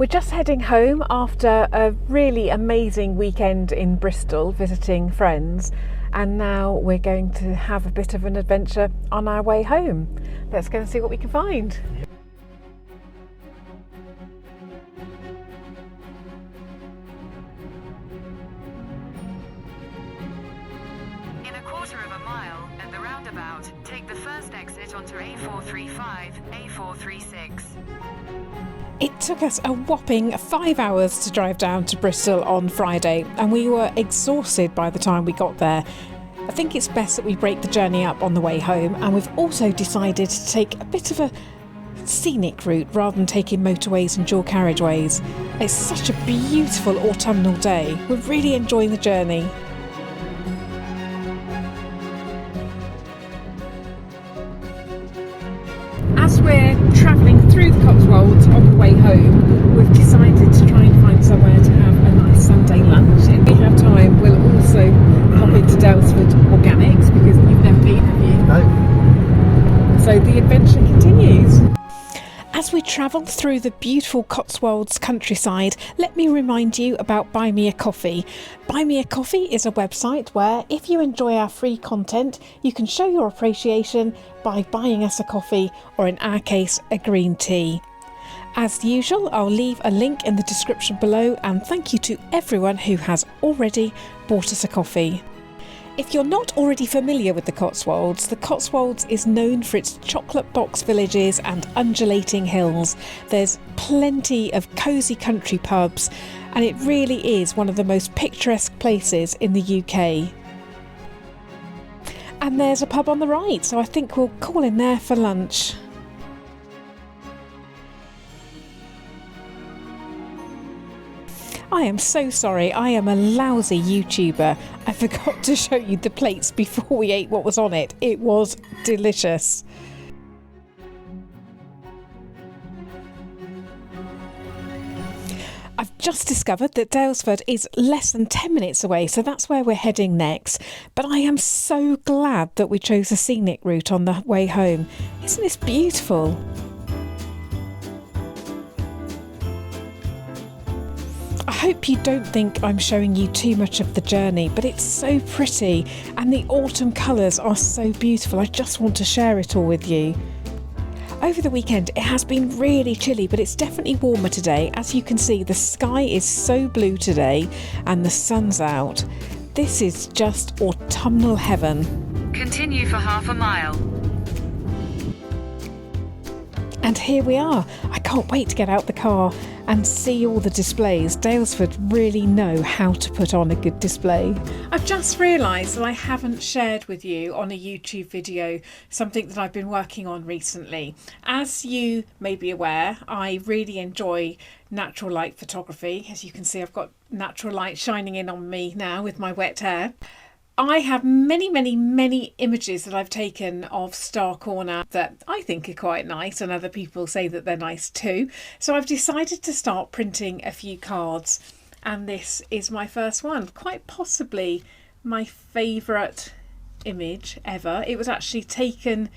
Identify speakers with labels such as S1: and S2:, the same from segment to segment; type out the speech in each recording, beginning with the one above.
S1: We're just heading home after a really amazing weekend in Bristol visiting friends, and now we're going to have a bit of an adventure on our way home. Let's go and see what we can find.
S2: In a quarter of a mile at the roundabout, take the first exit onto A435, A436.
S1: It took us a whopping 5 hours to drive down to Bristol on Friday, and we were exhausted by the time we got there. I think it's best that we break the journey up on the way home, and we've also decided to take a bit of a scenic route rather than taking motorways and dual carriageways. It's such a beautiful autumnal day. We're really enjoying the journey. As we're travelling through the Cotswolds on the way home, we've decided to try and find somewhere to have a nice Sunday lunch. If we have time, we'll also pop into Daylesford Organics, because you've never been, have you?
S3: No.
S1: So the adventure continues. As we travel through the beautiful Cotswolds countryside, let me remind you about Buy Me a Coffee. Buy Me a Coffee is a website where, if you enjoy our free content, you can show your appreciation by buying us a coffee, or in our case, a green tea. As usual, I'll leave a link in the description below, and thank you to everyone who has already bought us a coffee. If you're not already familiar with the Cotswolds is known for its chocolate box villages and undulating hills. There's plenty of cosy country pubs, and it really is one of the most picturesque places in the UK. And there's a pub on the right, so I think we'll call in there for lunch. I am so sorry, I am a lousy YouTuber. I forgot to show you the plates before we ate what was on it. It was delicious. I've just discovered that Daylesford is less than 10 minutes away, so that's where we're heading next. But I am so glad that we chose a scenic route on the way home. Isn't this beautiful? I hope you don't think I'm showing you too much of the journey, but it's so pretty and the autumn colours are so beautiful. I just want to share it all with you. Over the weekend it has been really chilly, but it's definitely warmer today. As you can see, the sky is so blue today and the sun's out. This is just autumnal heaven.
S2: Continue for half a mile.
S1: And here we are. I can't wait to get out the car and see all the displays. Daylesford really know how to put on a good display. I've just realised that I haven't shared with you on a YouTube video something that I've been working on recently. As you may be aware, I really enjoy natural light photography. As you can see, I've got natural light shining in on me now with my wet hair. I have many images that I've taken of Star Corner that I think are quite nice, and other people say that they're nice too. So I've decided to start printing a few cards, and this is my first one. Quite possibly my favourite image ever. It was actually taken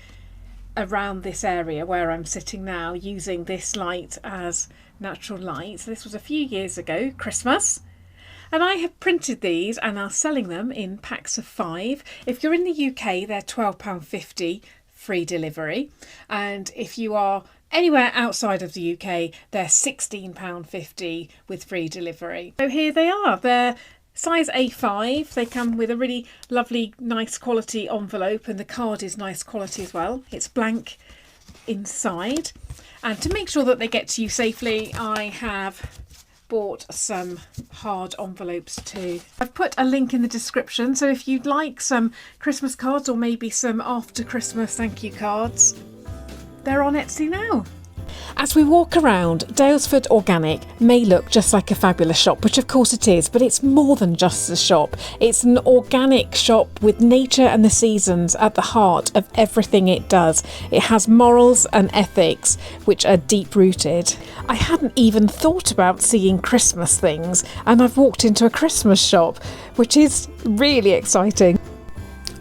S1: around this area where I'm sitting now, using this light as natural light. So this was a few years ago, Christmas. And I have printed these and are selling them in packs of 5. If you're in the UK, they're £12.50 free delivery. And if you are anywhere outside of the UK, they're £16.50 with free delivery. So here they are. They're size A5. They come with a really lovely, nice quality envelope, and the card is nice quality as well. It's blank inside. And to make sure that they get to you safely, I have bought some hard envelopes too. I've put a link in the description, so if you'd like some Christmas cards or maybe some after Christmas thank you cards, they're on Etsy now. As we walk around, Daylesford Organic may look just like a fabulous shop, which of course it is, but it's more than just a shop. It's an organic shop with nature and the seasons at the heart of everything it does. It has morals and ethics which are deep rooted. I hadn't even thought about seeing Christmas things, and I've walked into a Christmas shop, which is really exciting.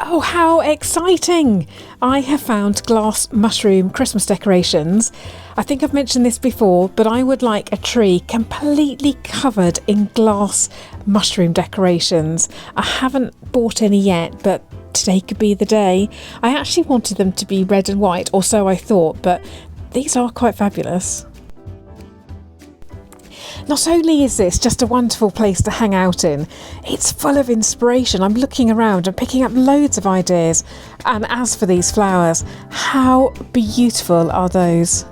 S1: Oh, how exciting! I have found glass mushroom Christmas decorations. I think I've mentioned this before, but I would like a tree completely covered in glass mushroom decorations. I haven't bought any yet, but today could be the day. I actually wanted them to be red and white, or so I thought, but these are quite fabulous. Not only is this just a wonderful place to hang out in, it's full of inspiration. I'm looking around and picking up loads of ideas. And as for these flowers, how beautiful are those?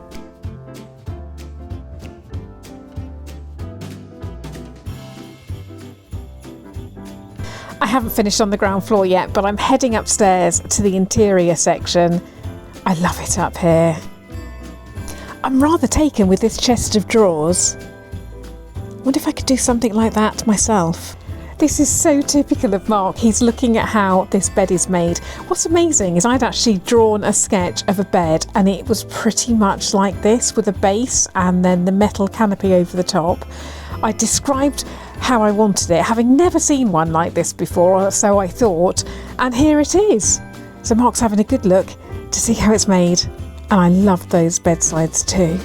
S1: I haven't finished on the ground floor yet, but I'm heading upstairs to the interior section. I love it up here. I'm rather taken with this chest of drawers. Wonder if I could do something like that myself. This is so typical of Mark. He's looking at how this bed is made. What's amazing is I'd actually drawn a sketch of a bed and it was pretty much like this, with a base and then the metal canopy over the top. I described how I wanted it, having never seen one like this before, or so I thought, and here it is. So Mark's having a good look to see how it's made, and I love those bedsides too.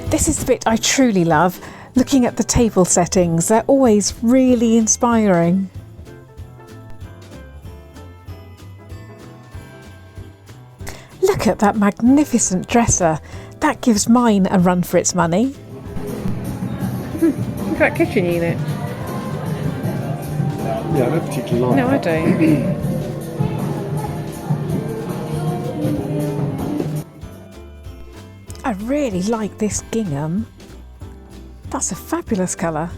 S1: This is the bit I truly love, looking at the table settings. They're always really inspiring. Look at that magnificent dresser. That gives mine a run for its money.
S3: Look at that kitchen unit.
S4: Yeah, I don't particularly like
S3: No, I don't.
S1: I really like this gingham. That's a fabulous colour.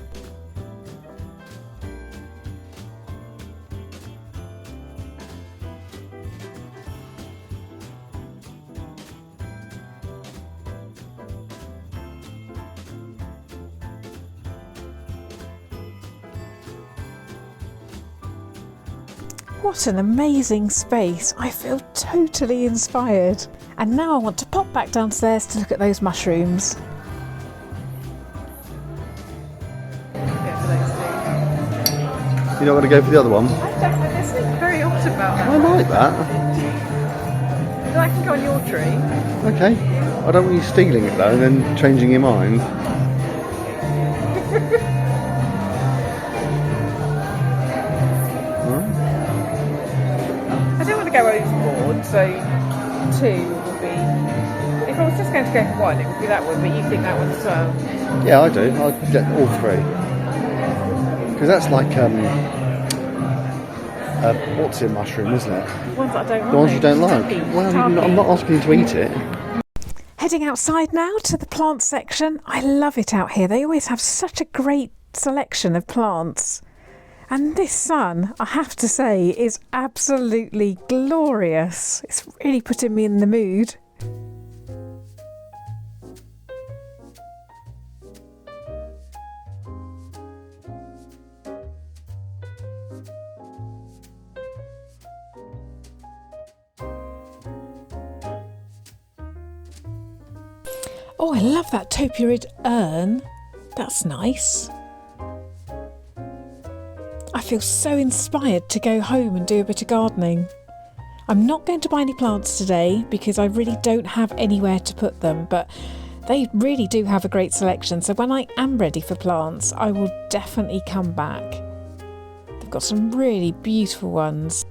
S1: What an amazing space. I feel totally inspired. And now I want to pop back downstairs to look at those mushrooms.
S4: You're not going to go for the other one?
S3: I don't know, there's something very odd about that.
S4: I like that.
S3: I can go on your tree.
S4: Okay. I don't want you stealing it though and then changing your mind.
S3: I don't want to go overboard, so 2 would be... If I was just going to go for 1, it would be that one, but you think that one as well.
S4: Yeah, I do. I'll get all 3. Because that's like, what's in mushroom, isn't it?
S3: The ones that I don't like.
S4: The ones you don't like.
S3: Tappy.
S4: Well,
S3: Tappy.
S4: I'm not asking you to eat it.
S1: Heading outside now to the plant section. I love it out here. They always have such a great selection of plants. And this sun, I have to say, is absolutely glorious. It's really putting me in the mood. Oh, I love that topiary urn. That's nice. I feel so inspired to go home and do a bit of gardening. I'm not going to buy any plants today because I really don't have anywhere to put them, but they really do have a great selection. So when I am ready for plants, I will definitely come back. They've got some really beautiful ones.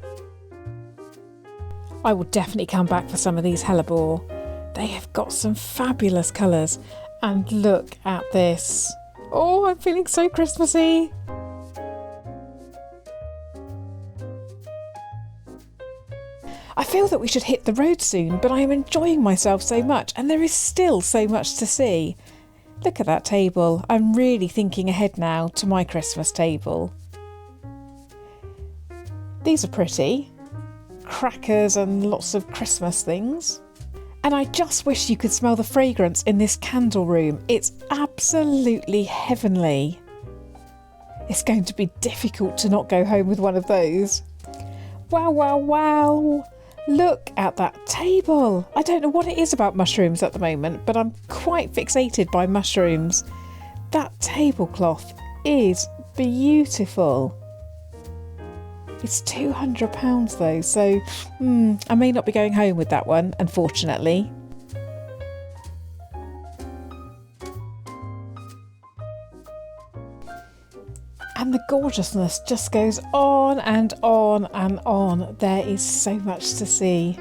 S1: I will definitely come back for some of these hellebore. They have got some fabulous colours. And look at this. Oh, I'm feeling so Christmassy. I feel that we should hit the road soon, but I am enjoying myself so much and there is still so much to see. Look at that table. I'm really thinking ahead now to my Christmas table. These are pretty. Crackers and lots of Christmas things. And I just wish you could smell the fragrance in this candle room. It's absolutely heavenly. It's going to be difficult to not go home with one of those. Wow, wow, wow. Look at that table. I don't know what it is about mushrooms at the moment, but I'm quite fixated by mushrooms. That tablecloth is beautiful. It's £200 though, so I may not be going home with that one, unfortunately. And the gorgeousness just goes on and on and on. There is so much to see.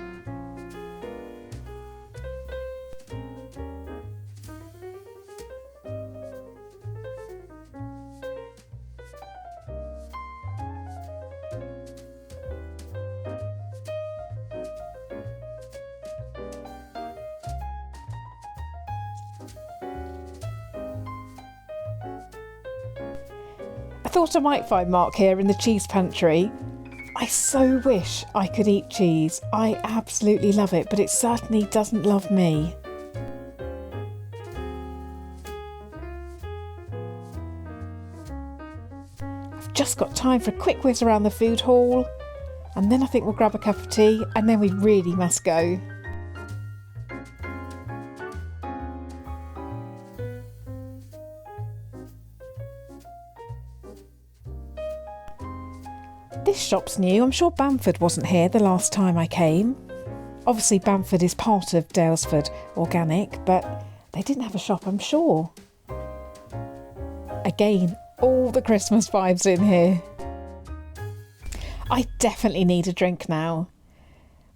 S1: I thought I might find Mark here in the cheese pantry. I so wish I could eat cheese. I absolutely love it, but it certainly doesn't love me. I've just got time for a quick whiz around the food hall, and then I think we'll grab a cup of tea, and then we really must go. This shop's new. I'm sure Bamford wasn't here the last time I came. Obviously Bamford is part of Daylesford Organic, but they didn't have a shop, I'm sure. Again, all the Christmas vibes in here. I definitely need a drink now.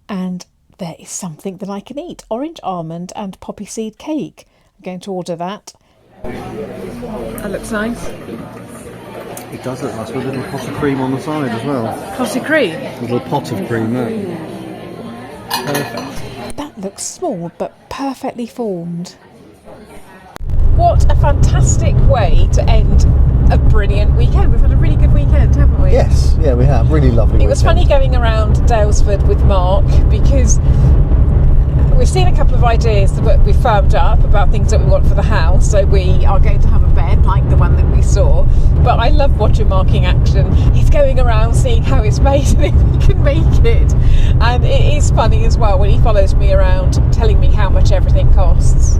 S1: And there is something that I can eat. Orange almond and poppy seed cake. I'm going to order that.
S3: That looks nice.
S4: It does look nice with a little pot of cream on the side as well.
S3: Potty cream.
S4: A little pot of cream there. Perfect.
S1: That looks small but perfectly formed. What a fantastic way to end a brilliant weekend. We've had a really good weekend, haven't we?
S4: Yes, yeah, we have. Really lovely.
S1: It was funny going around Daylesford with Mark because we've seen a couple of ideas that we firmed up about things that we want for the house. So we are going to have a bed like the one that we saw. But I love watching Mark in action. He's going around seeing how it's made and if we can make it. And it is funny as well when he follows me around telling me how much everything costs.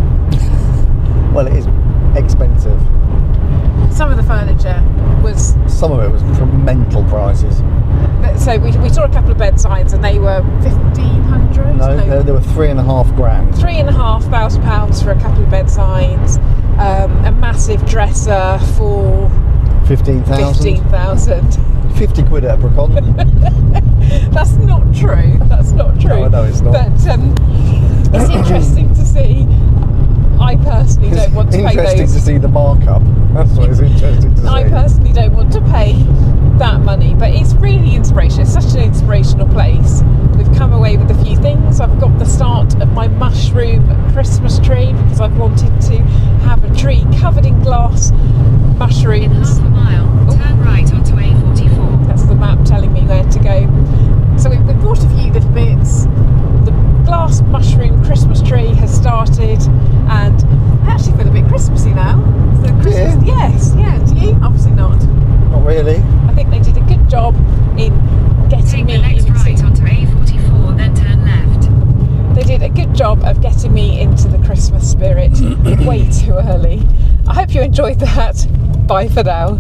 S4: Well, it is expensive.
S1: Some of the furniture was...
S4: Some of it was from mental prices.
S1: So we saw a couple of bed signs and they were 1,500?
S4: No, they were £3,500.
S1: £3,500 for a couple of bed signs. A massive dresser for
S4: 15,000. 50 quid at a Bricon.
S1: That's not true.
S4: No, I know it's not.
S1: But it's interesting to see. I personally don't want to pay those.
S4: Interesting to see the markup. That's what it's interesting to see.
S1: I personally don't want to pay that money, but it's really inspirational. It's such an inspirational place. We've come away with a few things. I've got the start of my mushroom Christmas tree because I've wanted to have a tree covered in glass mushrooms.
S2: In half a mile, turn right onto A44.
S1: That's the map telling me where to go. So we've bought a few little bits. The glass mushroom Christmas tree has started, and I actually feel a bit Christmassy now. So Christmas, yes, yeah. Do you? Obviously not.
S4: Not really.
S1: I think they did a good job in getting
S2: Take
S1: me
S2: the next
S1: into...
S2: right onto A44, then turn left.
S1: They did a good job of getting me into the Christmas spirit way too early. I hope you enjoyed that. Bye for now.